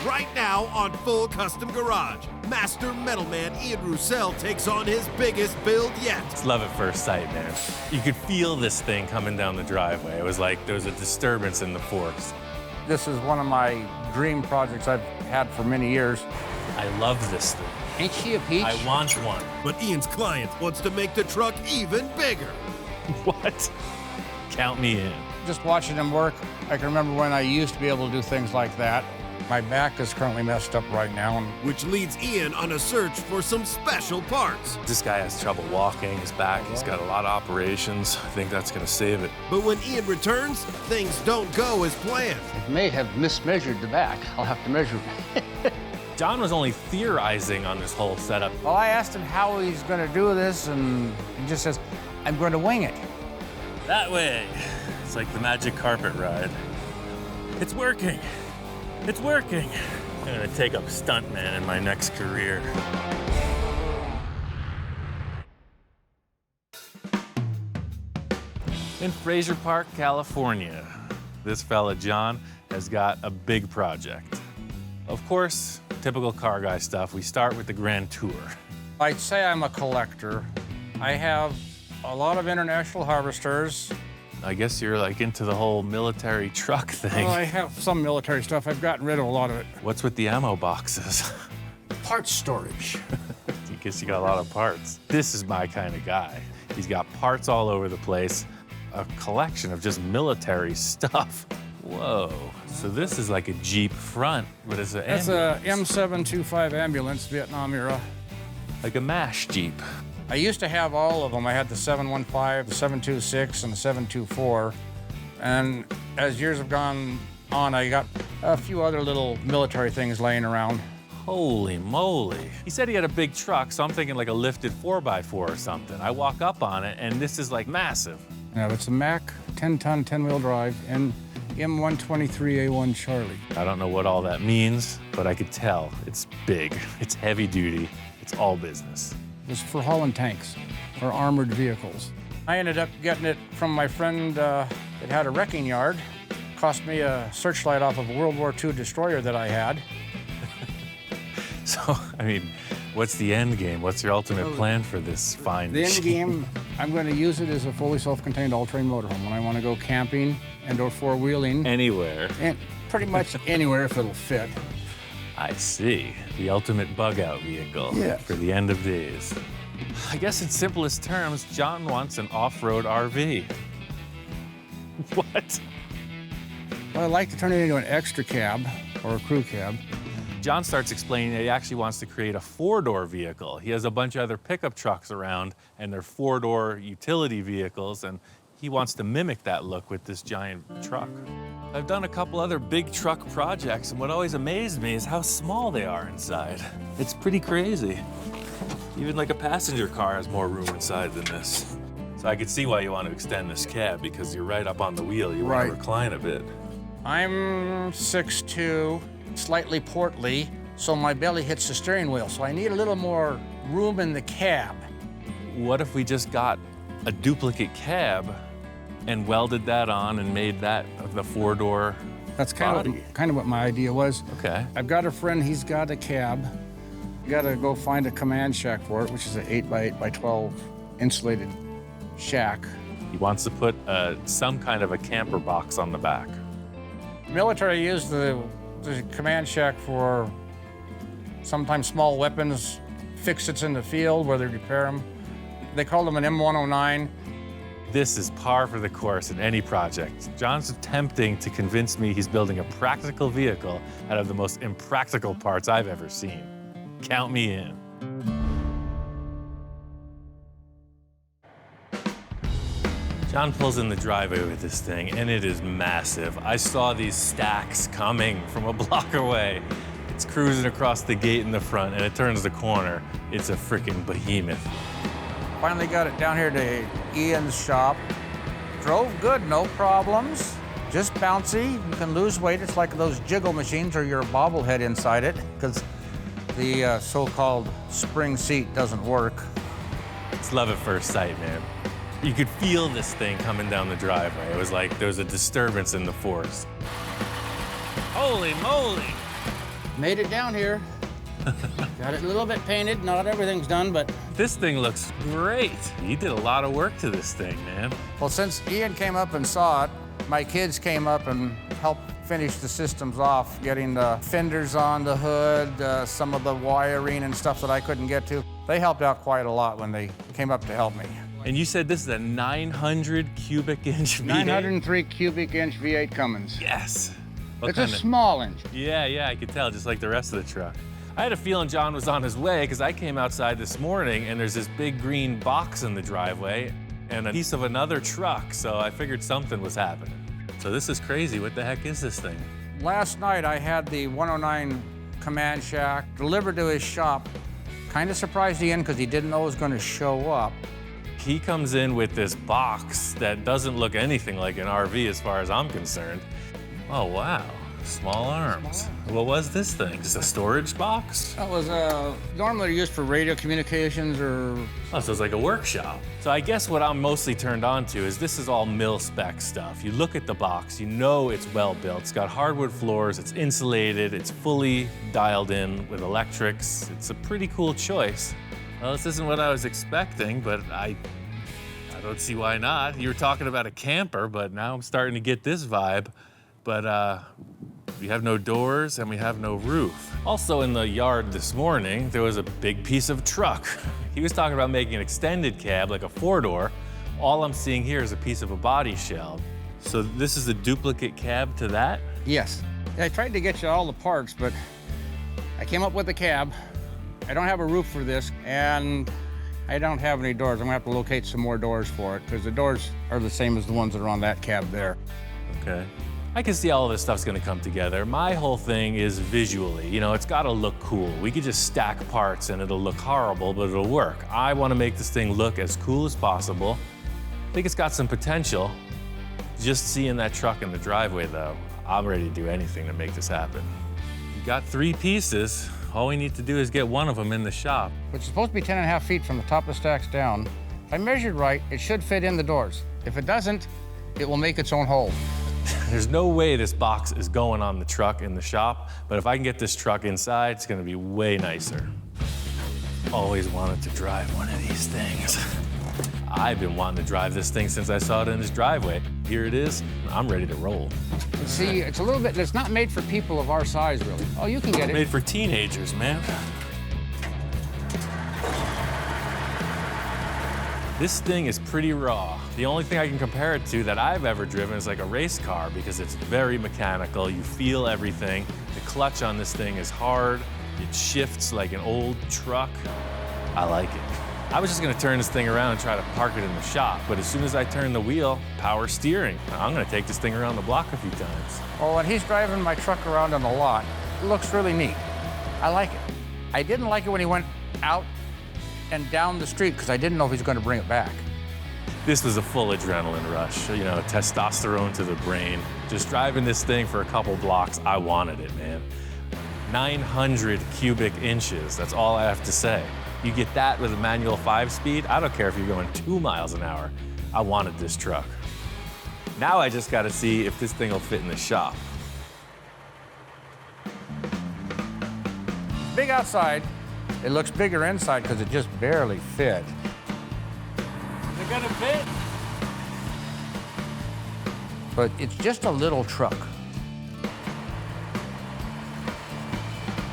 Right now on Full Custom Garage, Master Metalman Ian Roussel takes on his biggest build yet. It's love at first sight, man. You could feel this thing coming down the driveway. It was like there was a disturbance in the force. This is one of my dream projects I've had for many years. I love this thing. Ain't she a peach? I want one. But Ian's client wants to make the truck even bigger. What? Count me in. Just watching them work, I can remember when I used to be able to do things like that. My back is currently messed up right now. Which leads Ian on a search for some special parts. This guy has trouble walking, his back, he's got a lot of operations. I think that's gonna save it. But when Ian returns, things don't go as planned. I may have mismeasured the back. I'll have to measure it. John was only theorizing on this whole setup. Well, I asked him how he's going to do this, and he just says, I'm going to wing it. That way. It's like the magic carpet ride. It's working. It's working. I'm gonna take up stuntman in my next career. In Fraser Park, California, this fella, John, has got a big project. Of course, typical car guy stuff. We start with the Grand Tour. I'd say I'm a collector. I have a lot of international harvesters. I guess you're like into the whole military truck thing. Well, I have some military stuff. I've gotten rid of a lot of it. What's with the ammo boxes? Parts storage. I guess you got a lot of parts. This is my kind of guy. He's got parts all over the place, a collection of just military stuff. Whoa. So this is like a Jeep front, but it's an That's a M725 ambulance, Vietnam era. like a MASH Jeep. I used to have all of them. I had the 715, the 726, and the 724. And as years have gone on, I got a few other little military things laying around. Holy moly. He said he had a big truck, so I'm thinking like a lifted 4x4 or something. I walk up on it, and this is like massive. Now, it's a Mack 10-ton, 10-wheel drive, and M123A1 Charlie. I don't know what all that means, but I could tell it's big, it's heavy duty, it's all business. It was for hauling tanks or armored vehicles. I ended up getting it from my friend that had a wrecking yard. Cost me a searchlight off of a World War II destroyer that I had. So, I mean, what's the end game? What's your ultimate plan for this fine The end machine? game, I'm going to use it as a fully self-contained all-terrain motorhome when I want to go camping and or four-wheeling. Anywhere. And pretty much anywhere if it'll fit. I see. The ultimate bug-out vehicle Yes. for the end of days. I guess in simplest terms, John wants an off-road RV. What? Well, I'd like to turn it into an extra cab or a crew cab. John starts explaining that he actually wants to create a four-door vehicle. He has a bunch of other pickup trucks around, and they're four-door utility vehicles, and he wants to mimic that look with this giant truck. I've done a couple other big truck projects, and what always amazed me is how small they are inside. It's pretty crazy. Even like a passenger car has more room inside than this. So I could see why you want to extend this cab, because you're right up on the wheel. You want to recline a bit. I'm 6'2", slightly portly, so my belly hits the steering wheel, so I need a little more room in the cab. What if we just got a duplicate cab and welded that on and made that the four-door That's body? kind of what my idea was. Okay. I've got a friend, he's got a cab. Got to go find a command shack for it, which is an 8x8x12 insulated shack. He wants to put some kind of a camper box on the back. Military used the command shack for sometimes small weapons, fix-its in the field where they repair them. They call them an M109. This is par for the course in any project. John's attempting to convince me he's building a practical vehicle out of the most impractical parts I've ever seen. Count me in. John pulls in the driveway with this thing, and it is massive. I saw these stacks coming from a block away. It's cruising across the gate in the front, and it turns the corner. It's a freaking behemoth. Finally got it down here to Ian's shop. Drove good, no problems. Just bouncy, you can lose weight. It's like those jiggle machines or your bobblehead inside it, because the so-called spring seat doesn't work. It's love at first sight, man. You could feel this thing coming down the driveway. It was like there was a disturbance in the force. Holy moly! Made it down here. Got it a little bit painted. Not everything's done, but... This thing looks great. You did a lot of work to this thing, man. Well, since Ian came up and saw it, my kids came up and helped finish the systems off, getting the fenders on the hood, some of the wiring and stuff that I couldn't get to. They helped out quite a lot when they came up to help me. And you said this is a 900 cubic inch V8? 903 cubic inch V8 Cummins. Yes. It's a small engine. Yeah, I could tell, just like the rest of the truck. I had a feeling John was on his way because I came outside this morning and there's this big green box in the driveway and a piece of another truck, so I figured something was happening. So this is crazy. What the heck is this thing? Last night I had the 109 command shack delivered to his shop. Kind of surprised Ian because he didn't know it was going to show up. He comes in with this box that doesn't look anything like an RV as far as I'm concerned. Oh, wow. Small arms. What was this thing? Just a storage box? That was normally used for radio communications or... Oh, so it's like a workshop. So I guess what I'm mostly turned on to is this is all mil-spec stuff. You look at the box, you know it's well built. It's got hardwood floors, it's insulated, it's fully dialed in with electrics. It's a pretty cool choice. Well, this isn't what I was expecting, but I don't see why not. You were talking about a camper, but now I'm starting to get this vibe. But we have no doors and we have no roof. Also in the yard this morning, there was a big piece of truck. He was talking about making an extended cab, like a 4-door. All I'm seeing here is a piece of a body shell. So this is a duplicate cab to that? Yes. I tried to get you all the parts, but I came up with a cab. I don't have a roof for this, and I don't have any doors. I'm gonna have to locate some more doors for it, because the doors are the same as the ones that are on that cab there. Okay. I can see all of this stuff's gonna come together. My whole thing is visually, you know, it's gotta look cool. We could just stack parts and it'll look horrible, but it'll work. I wanna make this thing look as cool as possible. I think it's got some potential. Just seeing that truck in the driveway though, I'm ready to do anything to make this happen. You got 3 pieces. All we need to do is get one of them in the shop. Which is supposed to be 10.5 feet from the top of the stacks down. If I measured right, it should fit in the doors. If it doesn't, it will make its own hole. There's no way this box is going on the truck in the shop, but if I can get this truck inside, it's gonna be way nicer. Always wanted to drive one of these things. I've been wanting to drive this thing since I saw it in his driveway. Here it is, I'm ready to roll. See, it's a little bit, it's not made for people of our size, really. Oh, you can get it. Made for teenagers, man. This thing is pretty raw. The only thing I can compare it to that I've ever driven is like a race car because it's very mechanical. You feel everything. The clutch on this thing is hard. It shifts like an old truck. I like it. I was just gonna turn this thing around and try to park it in the shop, but as soon as I turn the wheel, power steering. I'm gonna take this thing around the block a few times. Well, when he's driving my truck around on the lot, it looks really neat. I like it. I didn't like it when he went out and down the street because I didn't know if he was going to bring it back. This was a full adrenaline rush, you know, testosterone to the brain. Just driving this thing for a couple blocks, I wanted it, man. 900 cubic inches, that's all I have to say. You get that with a manual 5-speed, I don't care if you're going 2 miles an hour. I wanted this truck. Now I just gotta see if this thing will fit in the shop. Big outside. It looks bigger inside because it just barely fit. Is it gonna fit? But it's just a little truck.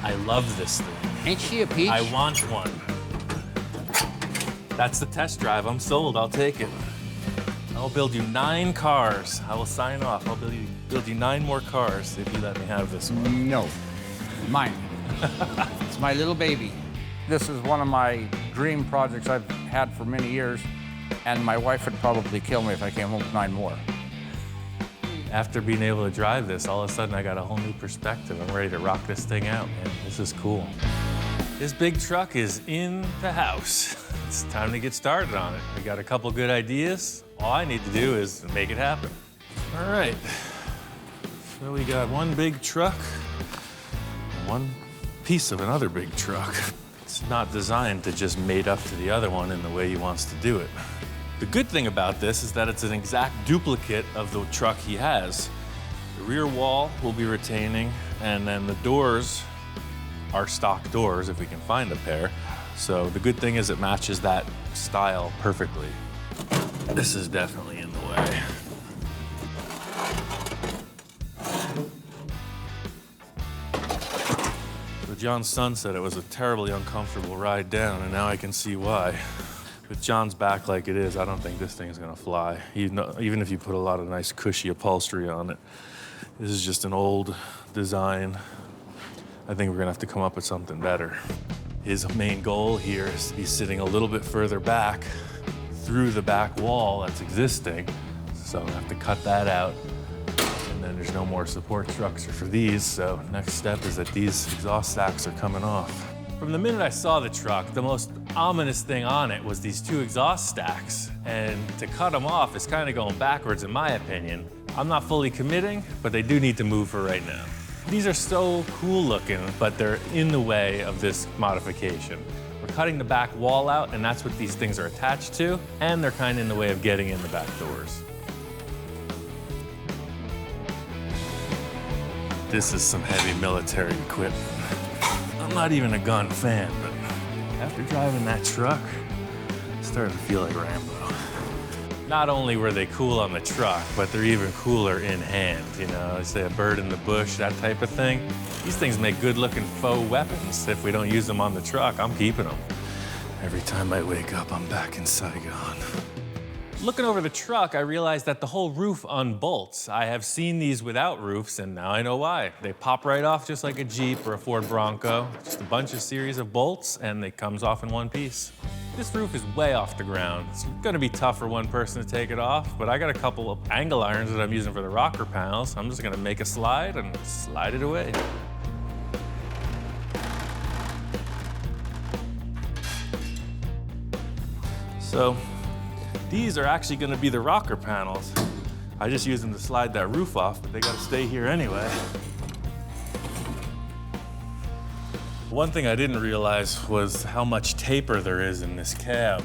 I love this thing. Ain't she a peach? I want one. That's the test drive. I'm sold. I'll take it. I'll build you 9 cars. I will sign off. I'll build you 9 more cars if you let me have this one. No, mine. It's my little baby. This is one of my dream projects I've had for many years, and my wife would probably kill me if I came home with 9 more. After being able to drive this, all of a sudden I got a whole new perspective. I'm ready to rock this thing out, man. This is cool. This big truck is in the house. It's time to get started on it. We got a couple good ideas. All I need to do is make it happen. All right. So we got one big truck, and one piece of another big truck. It's not designed to just mate up to the other one in the way he wants to do it. The good thing about this is that it's an exact duplicate of the truck he has. The rear wall will be retaining, and then the doors our stock doors if we can find a pair. So the good thing is it matches that style perfectly. This is definitely in the way. So John's son said it was a terribly uncomfortable ride down, and now I can see why. With John's back like it is, I don't think this thing's gonna fly. Even if you put a lot of nice cushy upholstery on it. This is just an old design. I think we're gonna have to come up with something better. His main goal here is to be sitting a little bit further back through the back wall that's existing. So I'm gonna have to cut that out. And then there's no more support structure for these. So next step is that these exhaust stacks are coming off. From the minute I saw the truck, the most ominous thing on it was these two exhaust stacks. And to cut them off is kind of going backwards in my opinion. I'm not fully committing, but they do need to move for right now. These are so cool looking, but they're in the way of this modification. We're cutting the back wall out, and that's what these things are attached to, and they're kind of in the way of getting in the back doors. This is some heavy military equipment. I'm not even a gun fan, but after driving that truck, I'm starting to feel like Rambo. Not only were they cool on the truck, but they're even cooler in hand. You know, they say a bird in the bush, that type of thing. These things make good-looking faux weapons. If we don't use them on the truck, I'm keeping them. Every time I wake up, I'm back in Saigon. Looking over the truck, I realized that the whole roof unbolts. I have seen these without roofs, and now I know why. They pop right off just like a Jeep or a Ford Bronco. Just a bunch of series of bolts, and it comes off in one piece. This roof is way off the ground. It's gonna be tough for one person to take it off, but I got a couple of angle irons that I'm using for the rocker panels. I'm just gonna make a slide and slide it away. So, these are actually gonna be the rocker panels. I just use them to slide that roof off, but they gotta stay here anyway. One thing I didn't realize was how much taper there is in this cab.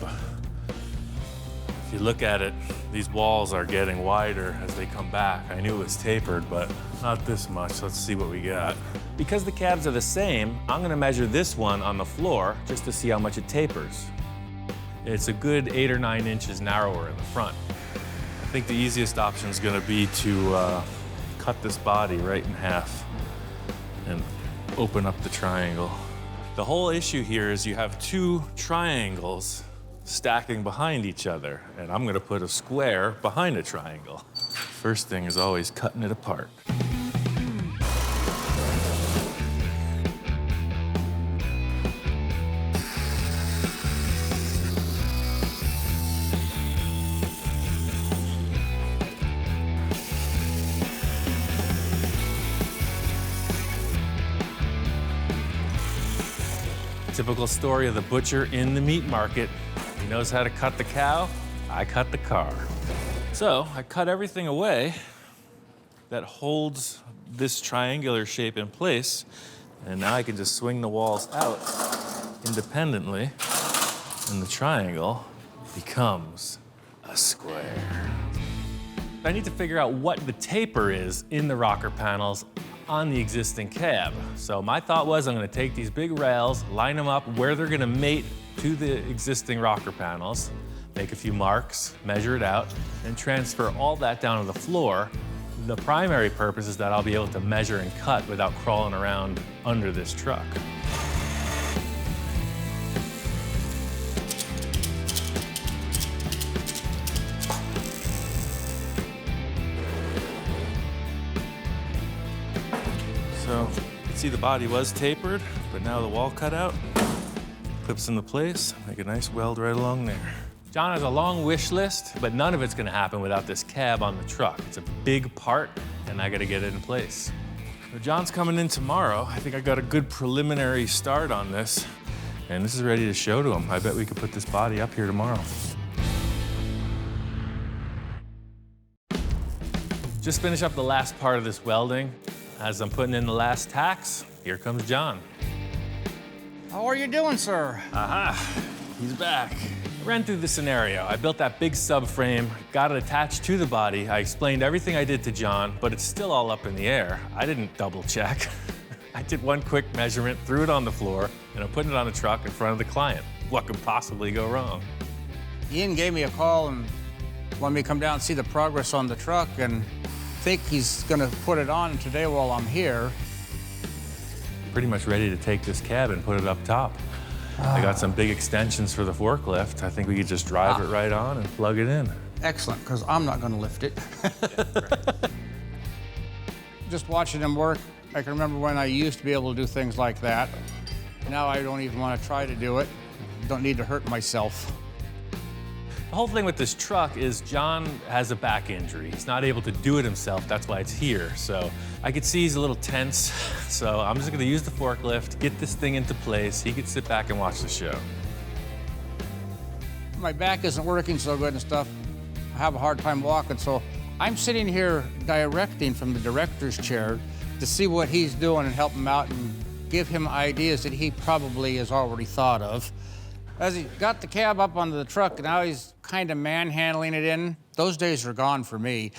If you look at it, these walls are getting wider as they come back. I knew it was tapered, but not this much. Let's see what we got. Because the cabs are the same, I'm gonna measure this one on the floor just to see how much it tapers. It's a good 8 or 9 inches narrower in the front. I think the easiest option is gonna be to cut this body right in half and open up the triangle. The whole issue here is you have two triangles stacking behind each other, and I'm gonna put a square behind a triangle. First thing is always cutting it apart. Typical story of the butcher in the meat market. He knows how to cut the cow, I cut the car. So I cut everything away that holds this triangular shape in place, and now I can just swing the walls out independently, and the triangle becomes a square. I need to figure out what the taper is in the rocker panels on the existing cab. So my thought was I'm gonna take these big rails, line them up where they're gonna mate to the existing rocker panels, make a few marks, measure it out, and transfer all that down to the floor. The primary purpose is that I'll be able to measure and cut without crawling around under this truck. So you can see the body was tapered, but now the wall cut out, clips into place, make a nice weld right along there. John has a long wish list, but none of it's gonna happen without this cab on the truck. It's a big part, and I gotta get it in place. So John's coming in tomorrow. I think I got a good preliminary start on this, and this is ready to show to him. I bet we could put this body up here tomorrow. Just finish up the last part of this welding. As I'm putting in the last tacks, here comes John. How are you doing, sir? Aha, he's back. I ran through the scenario. I built that big subframe, got it attached to the body. I explained everything I did to John, but it's still all up in the air. I didn't double check. I did one quick measurement, threw it on the floor, and I'm putting it on a truck in front of the client. What could possibly go wrong? Ian gave me a call and wanted me to come down and see the progress on the truck, and think he's gonna put it on today while I'm here. Pretty much ready to take this cab and put it up top. I got some big extensions for the forklift. I think we could just drive it right on and plug it in. Excellent, because I'm not gonna lift it. Just watching him work, I can remember when I used to be able to do things like that. Now I don't even want to try to do it. Don't need to hurt myself. The whole thing with this truck is John has a back injury. He's not able to do it himself. That's why it's here. So I could see he's a little tense. So I'm just gonna use the forklift, get this thing into place. He could sit back and watch the show. My back isn't working so good and stuff. I have a hard time walking, so I'm sitting here directing from the director's chair to see what he's doing and help him out and give him ideas that he probably has already thought of. As he got the cab up onto the truck, now he's kind of manhandling it in. Those days are gone for me.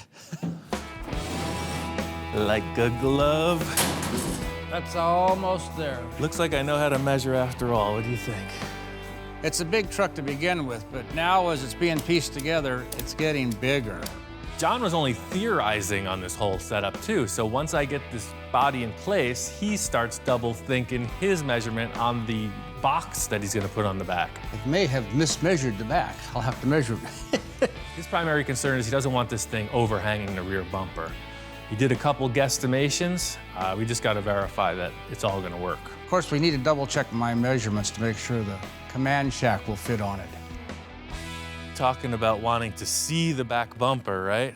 Like a glove. That's almost there. Looks like I know how to measure after all. What do you think? It's a big truck to begin with, but now as it's being pieced together, it's getting bigger. John was only theorizing on this whole setup too, so once I get this body in place, he starts double thinking his measurement on the box that he's gonna put on the back. I may have mismeasured the back. I'll have to measure it. His primary concern is he doesn't want this thing overhanging the rear bumper. He did a couple guesstimations. We just gotta verify that it's all gonna work. Of course, we need to double check my measurements to make sure the command shack will fit on it. Talking about wanting to see the back bumper, right?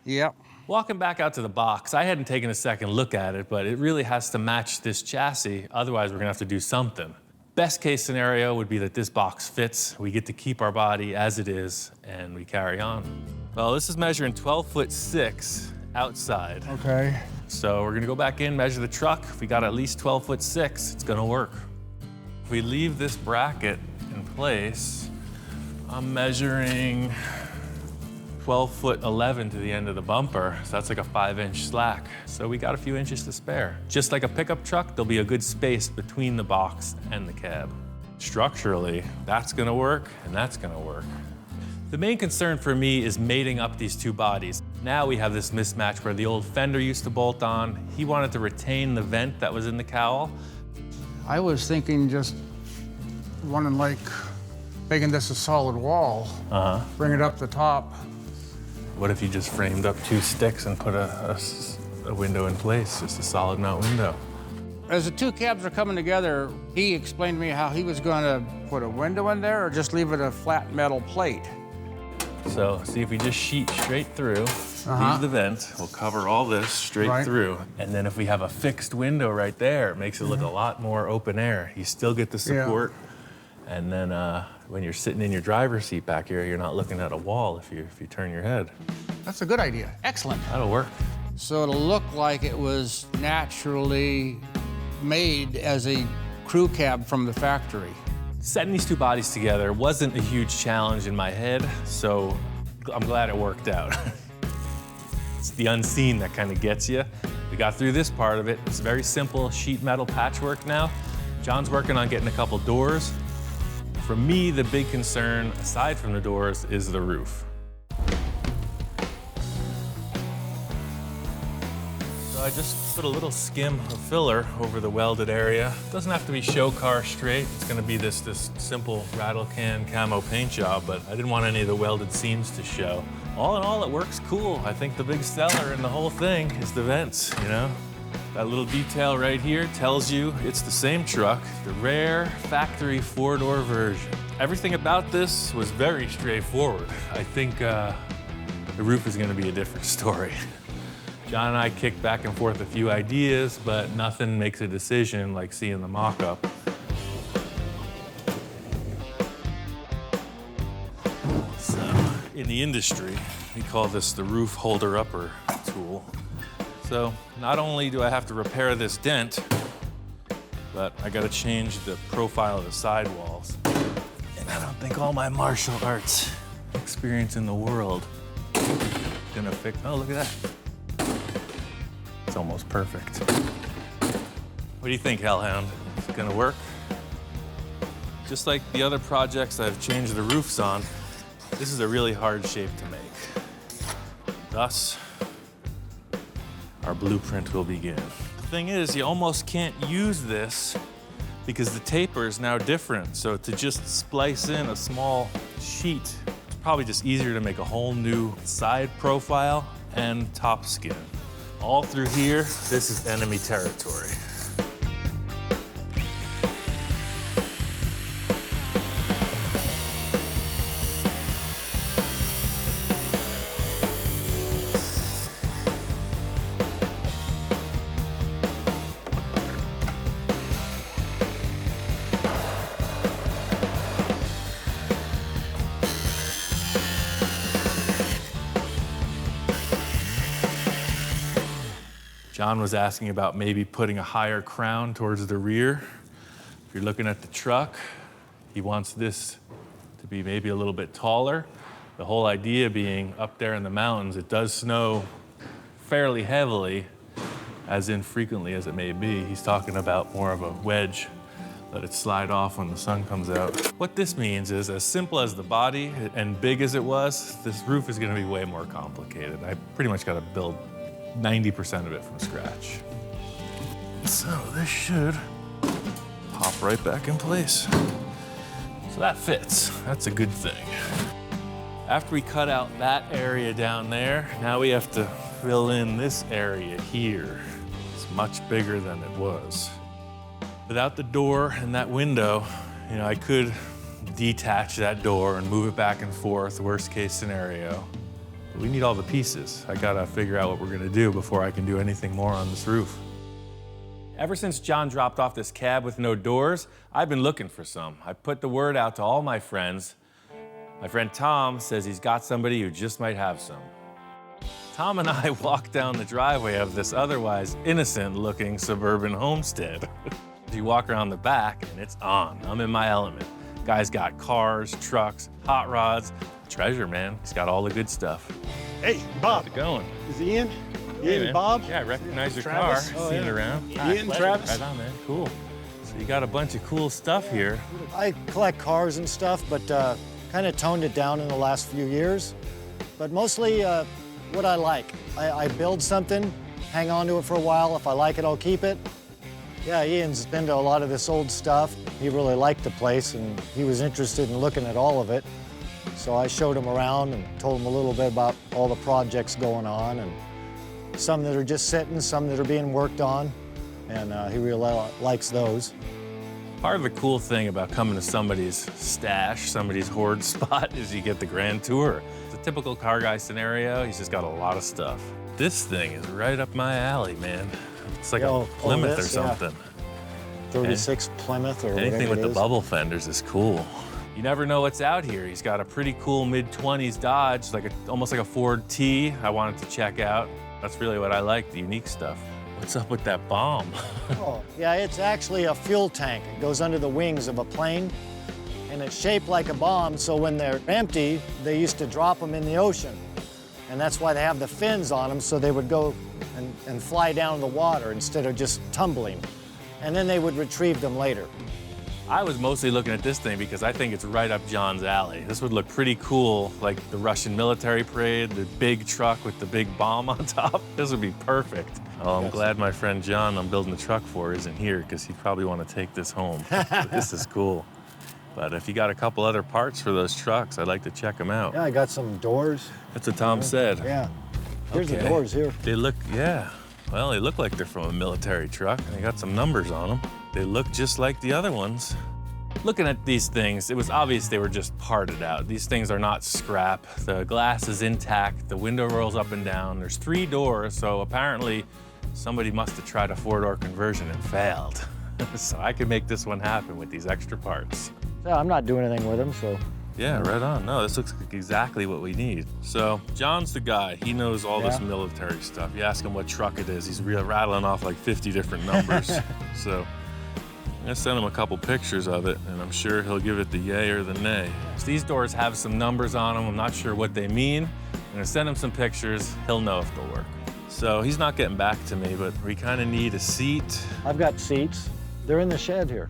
Yep. Walking back out to the box, I hadn't taken a second look at it, but it really has to match this chassis. Otherwise, we're gonna have to do something. Best case scenario would be that this box fits. We get to keep our body as it is, and we carry on. Well, this is measuring 12'6" outside. Okay. So we're gonna go back in, measure the truck. If we got at least 12'6", it's gonna work. If we leave this bracket in place, I'm measuring 12'11" to the end of the bumper, so that's like a 5-inch slack. So we got a few inches to spare. Just like a pickup truck, there'll be a good space between the box and the cab. Structurally, that's gonna work and that's gonna work. The main concern for me is mating up these two bodies. Now we have this mismatch where the old fender used to bolt on. He wanted to retain the vent that was in the cowl. I was thinking just wanting like making this a solid wall. Bring it up the top. What if you just framed up 2 sticks and put a window in place, just a solid mount window? As the two cabs are coming together, he explained to me how he was going to put a window in there or just leave it a flat metal plate. So see if we just sheet straight through, leave the vent, we'll cover all this straight through. And then if we have a fixed window right there, it makes it look a lot more open air. You still get the support. And then when you're sitting in your driver's seat back here, you're not looking at a wall if you turn your head. That's a good idea. Excellent. That'll work. So it'll look like it was naturally made as a crew cab from the factory. Setting these two bodies together wasn't a huge challenge in my head, so I'm glad it worked out. It's the unseen that kind of gets you. We got through this part of it. It's very simple sheet metal patchwork now. John's working on getting a couple doors. For me, the big concern, aside from the doors, is the roof. So I just put a little skim of filler over the welded area. It doesn't have to be show car straight. It's gonna be this simple rattle can camo paint job, but I didn't want any of the welded seams to show. All in all, it works cool. I think the big seller in the whole thing is the vents, you know? That little detail right here tells you it's the same truck, the rare factory 4-door version. Everything about this was very straightforward. I think the roof is gonna be a different story. John and I kicked back and forth a few ideas, but nothing makes a decision like seeing the mock-up. So, in the industry, we call this the roof holder-upper tool. So, not only do I have to repair this dent, but I gotta change the profile of the sidewalls. And I don't think all my martial arts experience in the world gonna fix. Oh, look at that. It's almost perfect. What do you think, Hellhound? Is it gonna work? Just like the other projects I've changed the roofs on, this is a really hard shape to make. Thus, our blueprint will begin. The thing is, you almost can't use this because the taper is now different. So to just splice in a small sheet, it's probably just easier to make a whole new side profile and top skin. All through here, this is enemy territory. John was asking about maybe putting a higher crown towards the rear. If you're looking at the truck, he wants this to be maybe a little bit taller. The whole idea being up there in the mountains, it does snow fairly heavily, as infrequently as it may be. He's talking about more of a wedge, let it slide off when the sun comes out. What this means is, as simple as the body and big as it was, this roof is gonna be way more complicated. I pretty much gotta build 90% of it from scratch. So this should pop right back in place. So that fits, that's a good thing. After we cut out that area down there, now we have to fill in this area here. It's much bigger than it was. Without the door and that window, you know, I could detach that door and move it back and forth, worst case scenario. We need all the pieces. I gotta figure out what we're gonna do before I can do anything more on this roof. Ever since John dropped off this cab with no doors, I've been looking for some. I put the word out to all my friends. My friend Tom says he's got somebody who just might have some. Tom and I walked down the driveway of this otherwise innocent-looking suburban homestead. You walk around the back and it's on. I'm in my element. Guy's got cars, trucks, hot rods. Treasure, man. He's got all the good stuff. Hey, Bob. How's it going? Is he in? Hey, Ian, man. Bob? Yeah, I recognize your Travis? car. Oh, Seen yeah. it around. Ian, Travis? Right on, man. Cool. So you got a bunch of cool stuff here. I collect cars and stuff, but kind of toned it down in the last few years. But mostly what I like. I build something, hang on to it for a while. If I like it, I'll keep it. Yeah, Ian's been to a lot of this old stuff. He really liked the place, and he was interested in looking at all of it. So I showed him around and told him a little bit about all the projects going on, and some that are just sitting, some that are being worked on, and he really likes those. Part of the cool thing about coming to somebody's stash, somebody's hoard spot, is you get the grand tour. It's a typical car guy scenario. He's just got a lot of stuff. This thing is right up my alley, man. It's like a Plymouth or something. Yeah. 36 Plymouth or anything whatever with it the is. bubble fenders is cool. You never know what's out here. He's got a pretty cool mid-20s Dodge, almost like a Ford T I wanted to check out. That's really what I like, the unique stuff. What's up with that bomb? Oh, yeah, it's actually a fuel tank. It goes under the wings of a plane, and it's shaped like a bomb, so when they're empty, they used to drop them in the ocean. And that's why they have the fins on them, so they would go and fly down in the water instead of just tumbling. And then they would retrieve them later. I was mostly looking at this thing because I think it's right up John's alley. This would look pretty cool, like the Russian military parade, the big truck with the big bomb on top. This would be perfect. Oh, I'm glad my friend John I'm building the truck for isn't here, because he'd probably want to take this home. This is cool. But if you got a couple other parts for those trucks, I'd like to check them out. Yeah, I got some doors. That's what Tom said. Yeah. Here's the Okay. doors here. They look, yeah. Well, they look like they're from a military truck. They got some numbers on them. They look just like the other ones. Looking at these things, it was obvious they were just parted out. These things are not scrap. The glass is intact. The window rolls up and down. There's 3 doors, so apparently somebody must have tried a 4-door conversion and failed. So I could make this one happen with these extra parts. Yeah, I'm not doing anything with them, so. Yeah, right on. No, this looks like exactly what we need. So John's the guy. He knows all this Yeah. military stuff. You ask him what truck it is, he's rattling off like 50 different numbers. So I'm gonna send him a couple pictures of it, and I'm sure he'll give it the yay or the nay. So these doors have some numbers on them. I'm not sure what they mean. I'm gonna send him some pictures. He'll know if they'll work. So he's not getting back to me, but we kind of need a seat. I've got seats. They're in the shed here.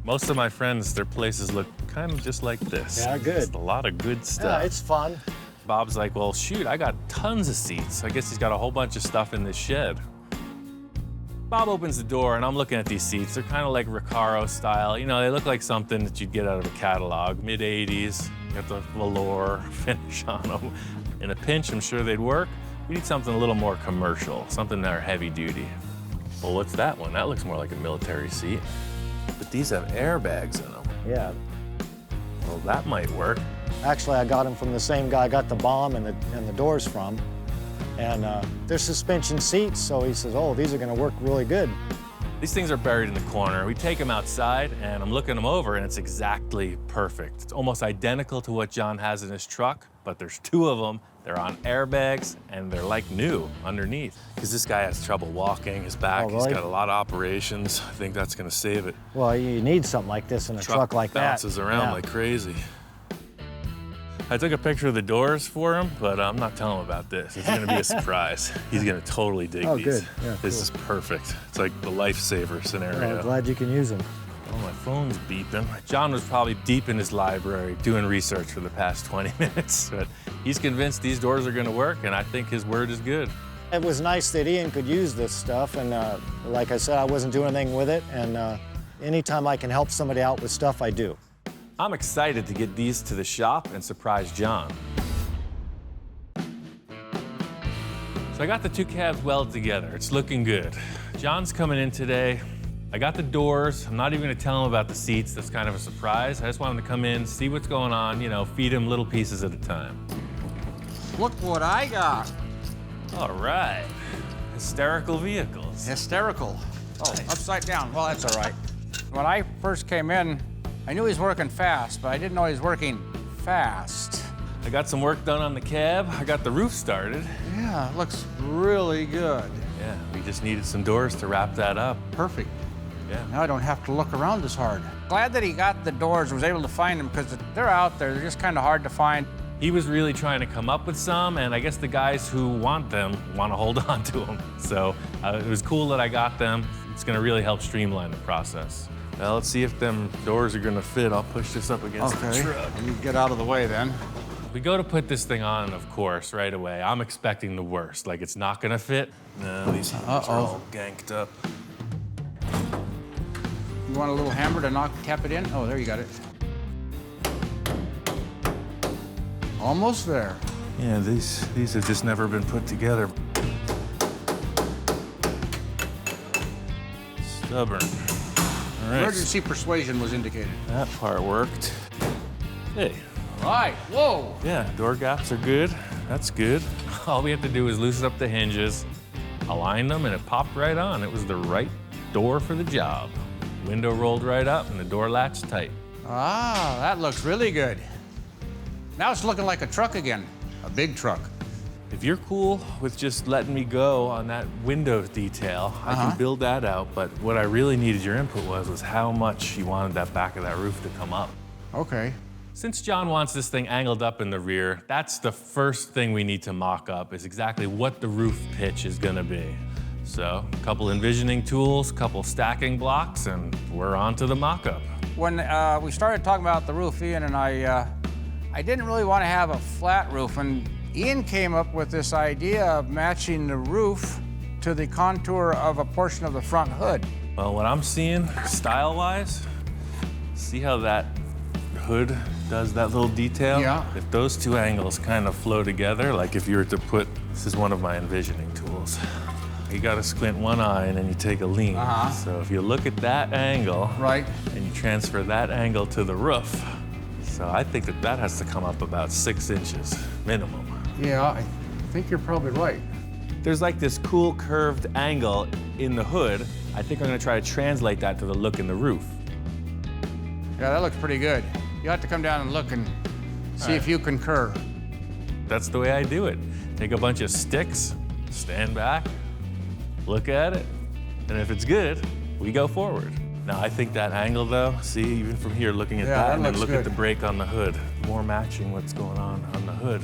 Most of my friends, their places look kind of just like this. Yeah, good. Just a lot of good stuff. Yeah, it's fun. Bob's like, well, shoot, I got tons of seats. I guess he's got a whole bunch of stuff in this shed. Bob opens the door, and I'm looking at these seats. They're kind of like Recaro style. You know, they look like something that you'd get out of a catalog, mid-'80s. You got the velour finish on them. In a pinch, I'm sure they'd work. We need something a little more commercial, something that are heavy duty. Well, what's that one? That looks more like a military seat. But these have airbags in them. Yeah. Well, that might work. Actually, I got them from the same guy I got the bomb and the doors from. And they're suspension seats, so he says, oh, these are gonna work really good. These things are buried in the corner. We take them outside, and I'm looking them over, and it's exactly perfect. It's almost identical to what John has in his truck, but there's two of them. They're on airbags, and they're like new underneath. Because this guy has trouble walking, his back, Oh, really? He's got a lot of operations. I think that's gonna save it. Well, you need something like this in a truck like that. Bounces around Yeah. like crazy. I took a picture of the doors for him, but I'm not telling him about this. It's gonna be a surprise. He's gonna totally dig Oh, these. good. Yeah, This cool. is perfect. It's like the lifesaver scenario. Well, I'm glad you can use them. Oh, my phone's beeping. John was probably deep in his library doing research for the past 20 minutes, but he's convinced these doors are gonna work, and I think his word is good. It was nice that Ian could use this stuff, and like I said, I wasn't doing anything with it, and anytime I can help somebody out with stuff, I do. I'm excited to get these to the shop and surprise John. So I got the two cabs welded together. It's looking good. John's coming in today. I got the doors. I'm not even gonna tell him about the seats. That's kind of a surprise. I just want him to come in, see what's going on, you know, feed him little pieces at a time. Look what I got. All right. Hysterical vehicles. Hysterical. Oh, upside down. Well, that's all right. When I first came in, I knew he was working fast, but I didn't know he was working fast. I got some work done on the cab. I got the roof started. Yeah, it looks really good. Yeah, we just needed some doors to wrap that up. Perfect. Yeah. Now I don't have to look around as hard. Glad that he got the doors, was able to find them, because they're out there. They're just kind of hard to find. He was really trying to come up with some, and I guess the guys who want them want to hold on to them. So it was cool that I got them. It's gonna really help streamline the process. Now let's see if them doors are gonna fit. I'll push this up against the truck. You get out of the way then. We go to put this thing on, of course, right away. I'm expecting the worst, like it's not gonna fit. No, these hinges are all ganked up. You want a little hammer to tap it in? Oh, there you got it. Almost there. Yeah, these have just never been put together. Stubborn. All right, Emergency persuasion was indicated. that part worked. Hey, All right, whoa. yeah, door gaps are good. That's good. All we have to do is loosen up the hinges, align them, and it popped right on. It was the right door for the job. Window rolled right up, and the door latched tight. Ah, that looks really good. Now it's looking like a truck again, a big truck. If you're cool with just letting me go on that window detail, I can build that out, but what I really needed your input was how much you wanted that back of that roof to come up. Okay. Since John wants this thing angled up in the rear, that's the first thing we need to mock up, is exactly what the roof pitch is gonna be. So, a couple envisioning tools, couple stacking blocks, and we're on to the mock-up. When we started talking about the roof, Ian and I didn't really want to have a flat roof, and Ian came up with this idea of matching the roof to the contour of a portion of the front hood. Well, what I'm seeing, style-wise, see how that hood does that little detail? Yeah. If those two angles kind of flow together, like if you were to put, this is one of my envisioning tools. You gotta squint one eye and then you take a lean. So if you look at that angle, Right. and you transfer that angle to the roof, so I think that that has to come up about 6 inches minimum. Yeah, I think you're probably right. There's like this cool curved angle in the hood. I think I'm gonna try to translate that to the look in the roof. Yeah, that looks pretty good. You have to come down and look and see if you concur. That's the way I do it. Take a bunch of sticks, stand back, look at it, and if it's good, we go forward. Now, I think that angle though, see, even from here, looking at Yeah, that, that and then looks look at good. the break on the hood, more matching what's going on the hood.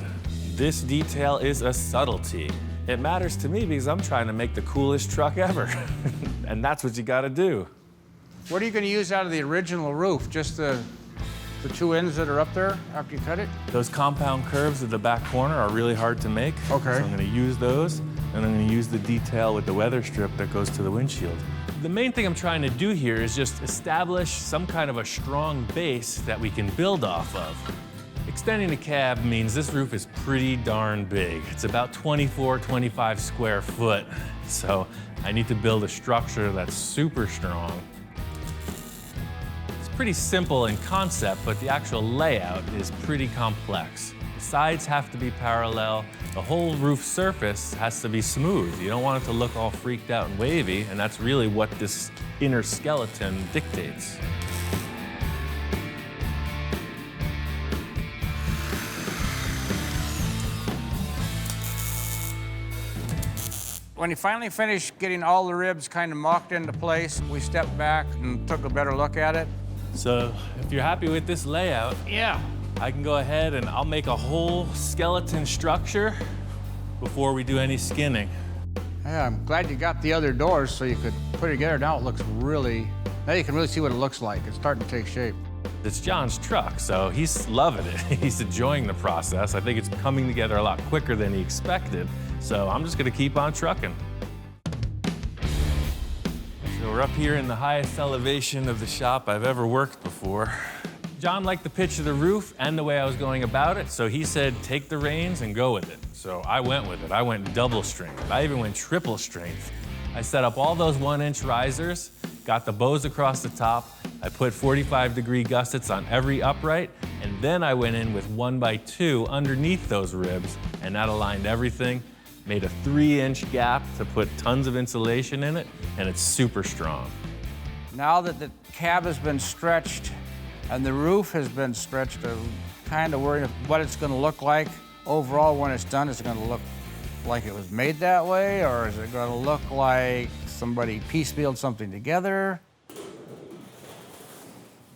This detail is a subtlety. It matters to me because I'm trying to make the coolest truck ever. And that's what you gotta do. What are you going to use out of the original roof? Just the two ends that are up there after you cut it? Those compound curves at the back corner are really hard to make. Okay. So I'm gonna use those, and I'm gonna use the detail with the weather strip that goes to the windshield. The main thing I'm trying to do here is just establish some kind of a strong base that we can build off of. Extending the cab means this roof is pretty darn big. It's about 24, 25 square foot. So I need to build a structure that's super strong. It's pretty simple in concept, but the actual layout is pretty complex. The sides have to be parallel. The whole roof surface has to be smooth. You don't want it to look all freaked out and wavy, and that's really what this inner skeleton dictates. When he finally finished getting all the ribs kind of mocked into place, we stepped back and took a better look at it. So if you're happy with this layout, Yeah. I can go ahead and I'll make a whole skeleton structure before we do any skinning. Yeah, I'm glad you got the other doors so you could put it together. Now it looks really, now you can really see what it looks like. It's starting to take shape. It's John's truck, so he's loving it. He's enjoying the process. I think it's coming together a lot quicker than he expected, so I'm just gonna keep on trucking. So we're up here in the highest elevation of the shop I've ever worked before. John liked the pitch of the roof and the way I was going about it, so he said, take the reins and go with it. So I went with it. I went double strength. I even went triple strength. I set up all those 1-inch risers, got the bows across the top. I put 45-degree gussets on every upright, and then I went in with 1x2 underneath those ribs, and that aligned everything, made a 3-inch gap to put tons of insulation in it, and it's super strong. Now that the cab has been stretched and the roof has been stretched, I'm kind of worried what it's going to look like overall when it's done. Is it going to look like it was made that way, or is it going to look like somebody piecemealed something together? The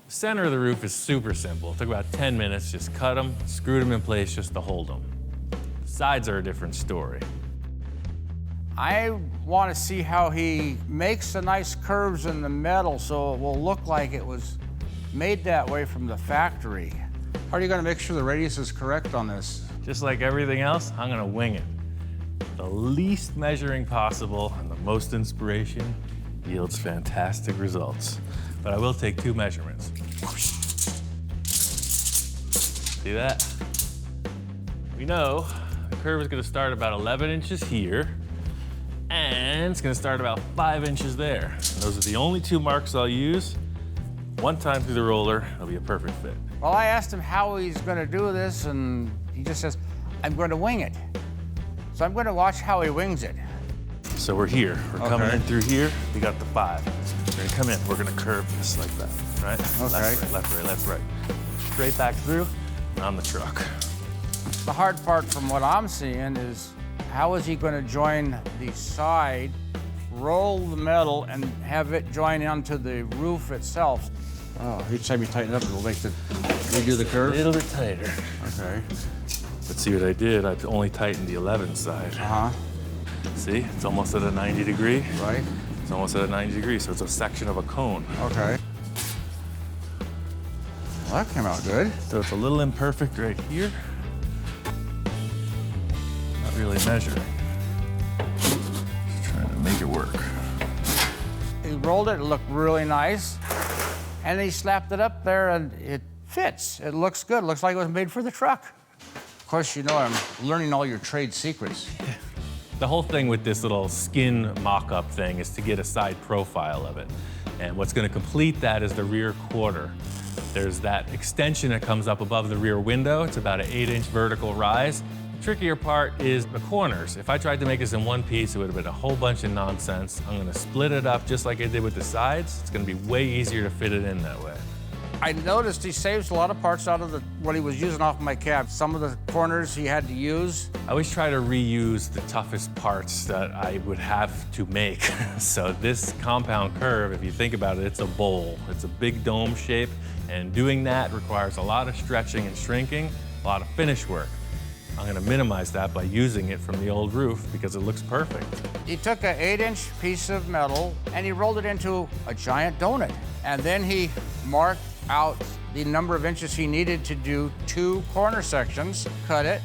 center of the roof is super simple. It took about 10 minutes, just cut them, screwed them in place just to hold them. The sides are a different story. I want to see how he makes the nice curves in the metal so it will look like it was made that way from the factory. How are you going to make sure the radius is correct on this? Just like everything else, I'm gonna wing it. The least measuring possible and the most inspiration yields fantastic results. But I will take 2 measurements. See that? We know the curve is gonna start about 11 inches here, and it's gonna start about 5 inches there. And those are the only 2 marks I'll use. One time through the roller, it'll be a perfect fit. Well, I asked him how he's going to do this, and he just says, I'm going to wing it. So I'm going to watch how he wings it. So we're here. We're coming in through here. We got the 5. We're gonna come in. We're gonna curve this like that, right? Okay. Left, right, left, right, left, right. Straight back through on the truck. The hard part from what I'm seeing is how is he going to join the side, roll the metal, and have it join onto the roof itself? Oh, each time you tighten it up, it'll make the redo the curve? A little bit tighter. Okay. But see what I did? I only tightened the 11 side. Uh-huh. See, it's almost at a 90 degree. Right. It's almost at a 90 degree, so it's a section of a cone. Okay. Well, that came out good. So it's a little imperfect right here. Not really measuring. Just trying to make it work. He rolled it looked really nice. And he slapped it up there, and it fits. It looks good. It looks like it was made for the truck. Of course, you know I'm learning all your trade secrets. The whole thing with this little skin mock-up thing is to get a side profile of it. And what's gonna complete that is the rear quarter. There's that extension that comes up above the rear window. It's about an 8-inch vertical rise. The trickier part is the corners. If I tried to make this in one piece, it would have been a whole bunch of nonsense. I'm gonna split it up just like I did with the sides. It's gonna be way easier to fit it in that way. I noticed he saves a lot of parts out of what he was using off my cab. Some of the corners he had to use. I always try to reuse the toughest parts that I would have to make. So this compound curve, if you think about it, it's a bowl. It's a big dome shape, and doing that requires a lot of stretching and shrinking, a lot of finish work. I'm gonna minimize that by using it from the old roof because it looks perfect. He took an 8-inch piece of metal and he rolled it into a giant donut. And then he marked out the number of inches he needed to do 2 corner sections, cut it,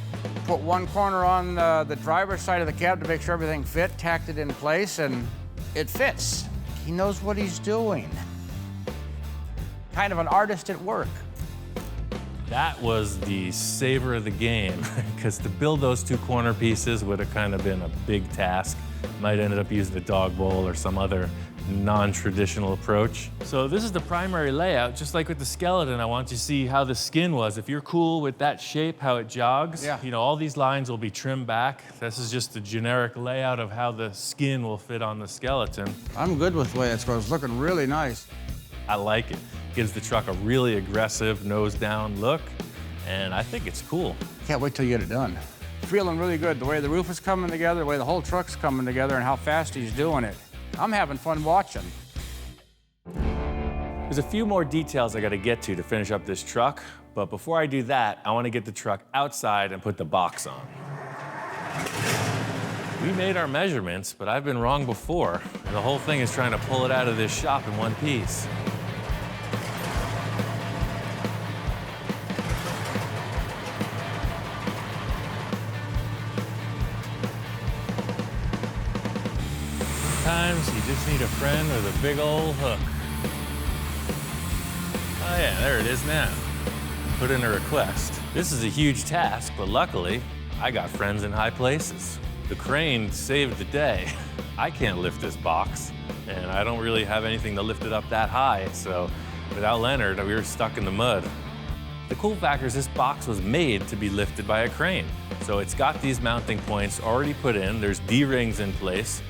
put one corner on the driver's side of the cab to make sure everything fit, tacked it in place, and it fits. He knows what he's doing. Kind of an artist at work. That was the savor of the game, because to build those 2 corner pieces would have kind of been a big task. Might ended up using the dog bowl or some other non-traditional approach. So this is the primary layout. Just like with the skeleton, I want you to see how the skin was. If you're cool with that shape, how it jogs, you know, all these lines will be trimmed back. This is just the generic layout of how the skin will fit on the skeleton. I'm good with the way it's going. It's looking really nice. I like it. Gives the truck a really aggressive nose down look, and I think it's cool. Can't wait till you get it done. Feeling really good, the way the roof is coming together, the way the whole truck's coming together, and how fast he's doing it. I'm having fun watching. There's a few more details I gotta get to finish up this truck, but before I do that, I wanna get the truck outside and put the box on. We made our measurements, but I've been wrong before, and the whole thing is trying to pull it out of this shop in one piece. Sometimes you just need a friend with a big old hook. Oh yeah, there it is now. Put in a request. This is a huge task, but luckily, I got friends in high places. The crane saved the day. I can't lift this box, and I don't really have anything to lift it up that high, so without Leonard, we were stuck in the mud. The cool factor is this box was made to be lifted by a crane. So it's got these mounting points already put in, there's D-rings in place.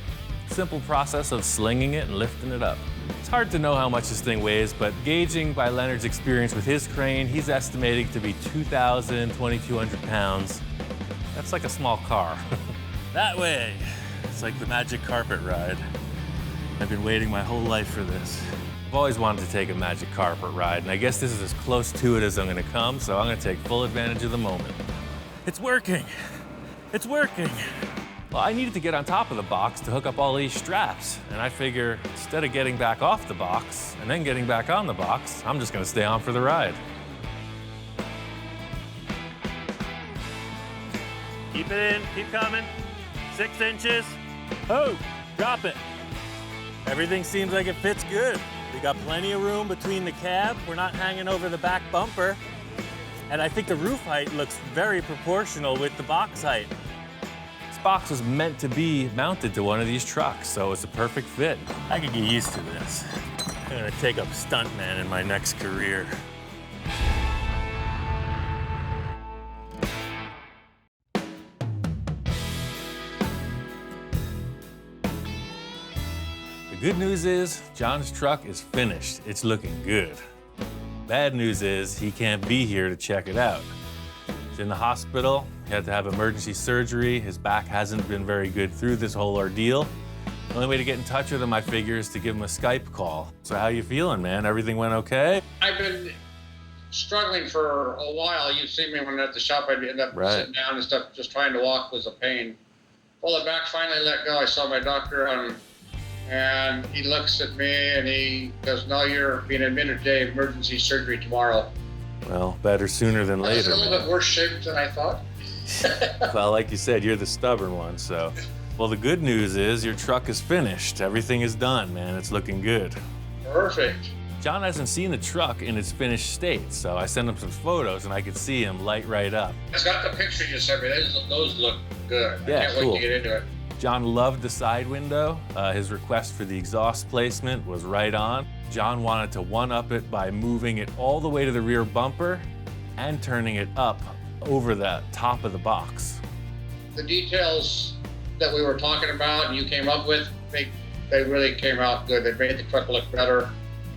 Simple process of slinging it and lifting it up. It's hard to know how much this thing weighs, but gauging by Leonard's experience with his crane, he's estimating to be 2,000, 2,200 pounds. That's like a small car. That way. It's like the magic carpet ride. I've been waiting my whole life for this. I've always wanted to take a magic carpet ride, and I guess this is as close to it as I'm gonna come, so I'm gonna take full advantage of the moment. It's working. It's working. Well, I needed to get on top of the box to hook up all these straps, and I figure instead of getting back off the box and then getting back on the box, I'm just gonna stay on for the ride. Keep it in, keep coming. 6 inches. Oh, drop it. Everything seems like it fits good. We got plenty of room between the cab. We're not hanging over the back bumper. And I think the roof height looks very proportional with the box height. This box was meant to be mounted to one of these trucks, so it's a perfect fit. I could get used to this. I'm gonna take up stuntman in my next career. The good news is John's truck is finished. It's looking good. Bad news is he can't be here to check it out. He's in the hospital. He had to have emergency surgery. His back hasn't been very good through this whole ordeal. The only way to get in touch with him, I figure, is to give him a Skype call. So how you feeling, man? Everything went okay? I've been struggling for a while. You see me when at the shop, I'd end up sitting down and stuff. Just trying to walk was a pain. Well, the back finally let go. I saw my doctor and he looks at me and he goes, "No, you're being admitted today, emergency surgery tomorrow." Well, better sooner than later. It's a little bit worse shape than I thought. Well, like you said, you're the stubborn one, so. Well, the good news is your truck is finished. Everything is done, man. It's looking good. Perfect. John hasn't seen the truck in its finished state, so I sent him some photos and I could see him light right up. It's got the picture you sent me. Those look good. Yeah, I can't wait to get into it. John loved the side window. His request for the exhaust placement was right on. John wanted to one-up it by moving it all the way to the rear bumper and turning it up over the top of the box. The details that we were talking about and you came up with, they really came out good. They made the truck look better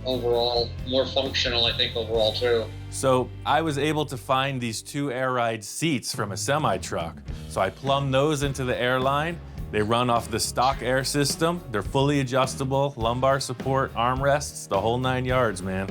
overall, more functional, I think, overall, too. So I was able to find these 2 air ride seats from a semi-truck. So I plumbed those into the airline. They run off the stock air system. They're fully adjustable, lumbar support, armrests, the whole 9 yards, man.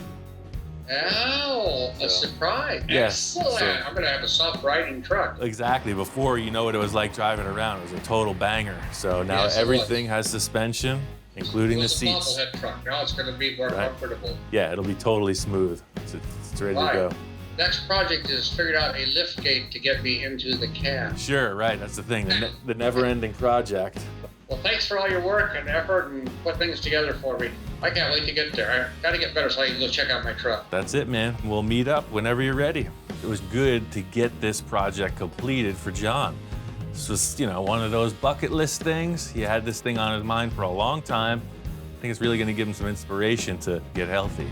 Oh, a surprise. Yes, Excellent. so- I'm going to have a soft riding truck. Exactly. Before, you know what it was like driving around. It was a total banger. So now Yes, it everything has suspension, including It the was a seats. bobblehead truck. Now it's going to be more Right. comfortable. Yeah, it'll be totally smooth. It's ready to Right. go. Next project is figured out a lift gate to get me into the cab. Sure, right. That's the thing. The never-ending project. Well, thanks for all your work and effort and put things together for me. I can't wait to get there. I got to get better so I can go check out my truck. That's it, man. We'll meet up whenever you're ready. It was good to get this project completed for John. This was, one of those bucket list things. He had this thing on his mind for a long time. I think it's really going to give him some inspiration to get healthy.